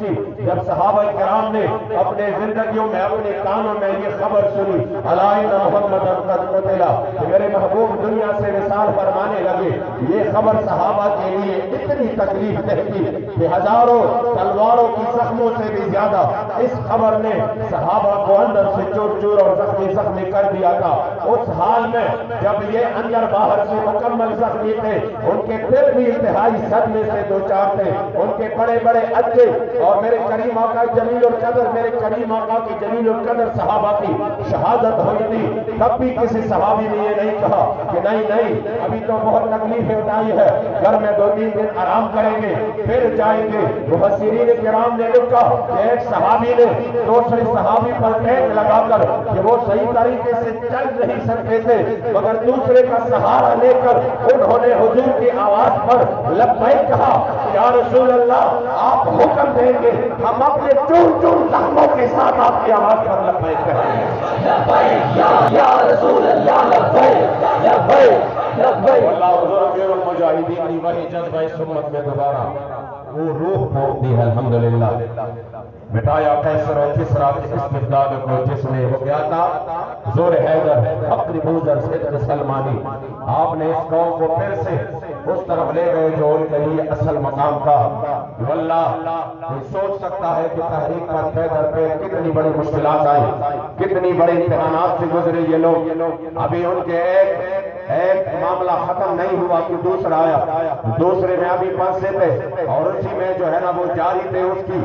پہنچی جب صحابہ کرام نے اپنے زندگیوں میں اپنے کانوں میں یہ خبر سنی الا ان محمد قد قتل کہ میرے محبوب دنیا سے وصال فرمانے لگے، یہ خبر صحابہ کے لیے اتنی تکلیف دہ تھی کہ ہزاروں تلواروں کی زخموں سے بھی زیادہ اس خبر نے صحابہ کو اندر سے چور چور اور زخمی کر دیا تھا۔ اس حال میں جب یہ اندر باہر سے مکمل زخمی تھے، ان کے پھر بھی انتہائی صدمے سے دو چار تھے، ان کے بڑے بڑے اجے اور میرے کریم آقا جلیل القدر، میرے کریم آقا کی جلیل القدر صحابہ کی شہادت ہوئی تھی۔ تب بھی کسی صحابی نے یہ نہیں کہا کہ نہیں ابھی تو بہت تکلیفیں اٹھائی ہے، گھر میں 2-3 دن آرام کریں گے پھر جائیں گے۔ مفسرین کرام نے لکھا کہ ایک صحابی نے دوسرے صحابی پر ٹیک لگا کر کہ وہ صحیح طریقے سے چل نہیں سکتے تھے، مگر دوسرے کا سہارا لے کر انہوں نے حضور کی آواز پر لبیک کہا، یا رسول اللہ آپ حکم دیں گے ہم اپنے چون چون زخموں کے ساتھ آپ کی آواز پر لبیک کہیں گے۔ یا رسول اللہ لبیک لبیک لبیک۔ اللہ حضور امیر المجاہدین نے وہی جذبہ اس امت میں دوبارہ وہ روح پھونک دی ہے، الحمدللہ۔ مٹایا قیصر اور کسریٰ کے استبداد کو جس نے وہ کیا تھا زور حیدر فقر بوذر صدر سلمانی۔ آپ نے اس قوم کو پھر سے اس طرف لے گئے جو ان کے لیے اصل مقام تھا۔ واللہ کوئی سوچ سکتا ہے کہ تحریک پر پے در پے کتنی بڑی مشکلات آئی، کتنی بڑے امتحانات سے گزرے یہ لوگ۔ ابھی ان کے ایک معاملہ ختم نہیں ہوا کہ دوسرا آیا، دوسرے میں ابھی پھنسے تھے اور اسی میں جو ہے نا وہ جاری تھے اس کی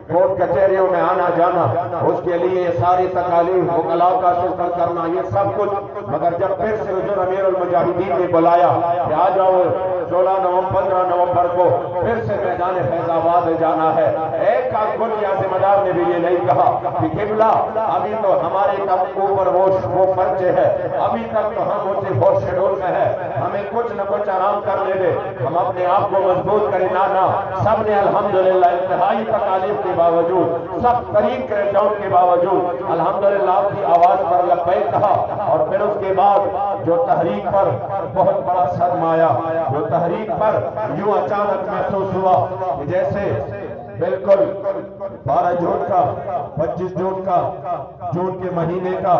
کورٹ کچہریوں میں آنا جانا، اس کے لیے یہ ساری تکالیف وکلاء کا شکر کرنا یہ سب کچھ۔ مگر جب پھر سے حضور امیر المجاہدین نے بلایا کہ آ جاؤ 15 نومبر کو پھر سے میدان فیض آباد جانا ہے، ایک کارکن یا ذمہ دار نے بھی یہ نہیں کہا کہ قبلہ ابھی تو ہمارے اوپر وہ پرچے ہے، ابھی تک تو ہم اسی فور شیڈول میں ہے، ہمیں کچھ نہ کچھ آرام کرنے دے، ہم اپنے آپ کو مضبوط کریں۔ نہ سب نے الحمدللہ انتہائی تکالیف کے باوجود، سب قریب کریک ڈاؤن کے باوجود الحمدللہ آپ کی آواز پر لبیک کہا۔ اور پھر اس کے بعد جو تحریک پر بہت بڑا صدمہ آیا، جو تحریک پر یوں اچانک محسوس ہوا کہ جیسے بالکل 12 جون کا 25 جون کا جون کے مہینے کا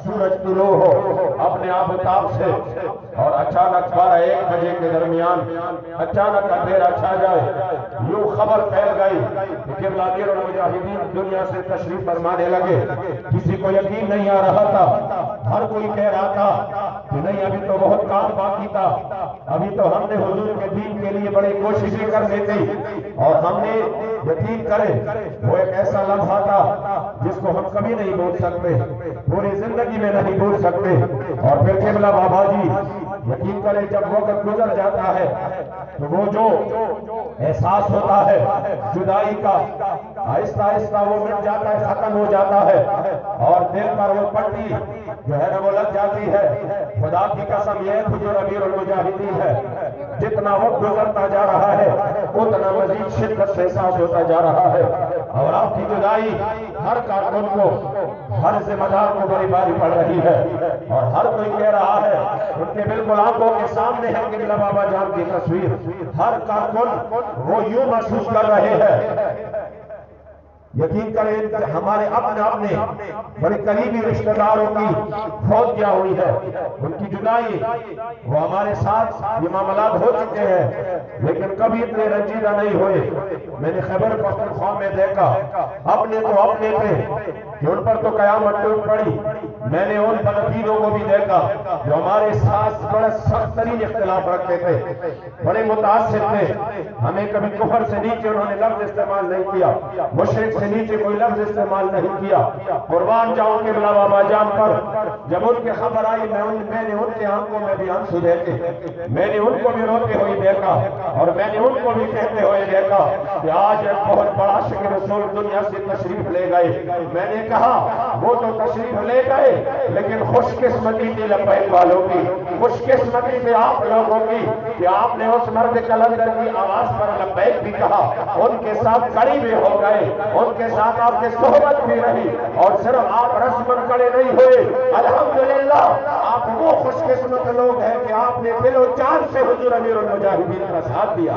سورج طلوع ہو اپنے آفتاب سے اور اچانک 12-1 بجے کے درمیان اچانک اندھیرا چھا جائے، یوں خبر پھیل گئی کہ قبلہ امیر المجاہدین دنیا سے تشریف فرمانے لگے۔ کسی کو یقین نہیں آ رہا تھا، ہر کوئی کہہ رہا تھا کہ نہیں ابھی تو بہت کام باقی تھا، ابھی تو ہم نے حضور کے دین کے لیے بڑی کوششیں کرنی تھی اور ہم نے یقین کرے وہ ایک ایسا لمحہ تھا جس کو ہم کبھی نہیں بھول سکتے، پوری زندگی میں نہیں بھول سکتے۔ اور پھر قبلہ بابا جی یقین کرے جب وقت گزر جاتا ہے تو وہ جو احساس ہوتا ہے جدائی کا آہستہ آہستہ وہ مٹ جاتا ہے، ختم ہو جاتا ہے اور دل پر وہ پٹی جو ہے نا وہ لگ جاتی ہے۔ خدا کی قسم یہ حضور امیر المجاہدین ہے، جتنا وقت گزرتا جا رہا ہے اتنا مزید شدت سے احساس ہوتا جا رہا ہے اور آپ کی جدائی ہر کارکن کو، ہر ذمہ دار کو بڑی باری پڑ رہی ہے اور ہر کوئی کہہ رہا ہے، ان کے بالکل آنکھوں کے سامنے ہے قبلہ بابا جان کی تصویر، ہر کارکن وہ یوں محسوس کر رہے ہیں۔ یقین کریں ہمارے اپنے بڑے قریبی رشتہ داروں کی فوت کیا ہوئی ہے، ان کی جدائی وہ ہمارے ساتھ یہ معاملات ہو چکے ہیں لیکن کبھی اتنے رنجیدہ نہیں ہوئے۔ میں نے خیبر پختونخوا میں دیکھا اپنے تو اپنے تھے کہ ان پر تو قیامت ٹوٹ پڑی، میں نے ان بدعقیدوں کو بھی دیکھا جو ہمارے ساتھ بڑے سخت ترین اختلاف رکھتے تھے، بڑے متاثر تھے، ہمیں کبھی کفر سے نیچے انہوں نے لفظ استعمال نہیں کیا، مشرک سے نیچے کوئی لفظ استعمال نہیں کیا۔ قربان جاؤں قبلہ بابا جان پر جب ان کے خبر آئی میں نے ان کے آنکھوں میں بھی آنسو دیکھے، میں نے ان کو بھی روتے ہوئے دیکھا اور میں نے ان کو بھی کہتے ہوئے دیکھا کہ آج ایک بہت بڑا عاشق رسول دنیا سے تشریف لے گئے۔ میں نے کہا وہ تو تشریف لے گئے لیکن خوش قسمتی تھی لبیک والوں کی، خوش قسمتی تھی آپ لوگوں کی کہ آپ نے اس مرد کلندر کی آواز پر لبیک بھی کہا، ان کے ساتھ کڑی بھی ہو گئے، ان کے ساتھ آپ کی صحبت بھی رہی اور صرف آپ رسمن کڑے نہیں ہوئے۔ الحمدللہ آپ وہ خوش قسمت لوگ ہیں کہ آپ نے دل و جان سے حضور امیر المجاہدین کا ساتھ دیا۔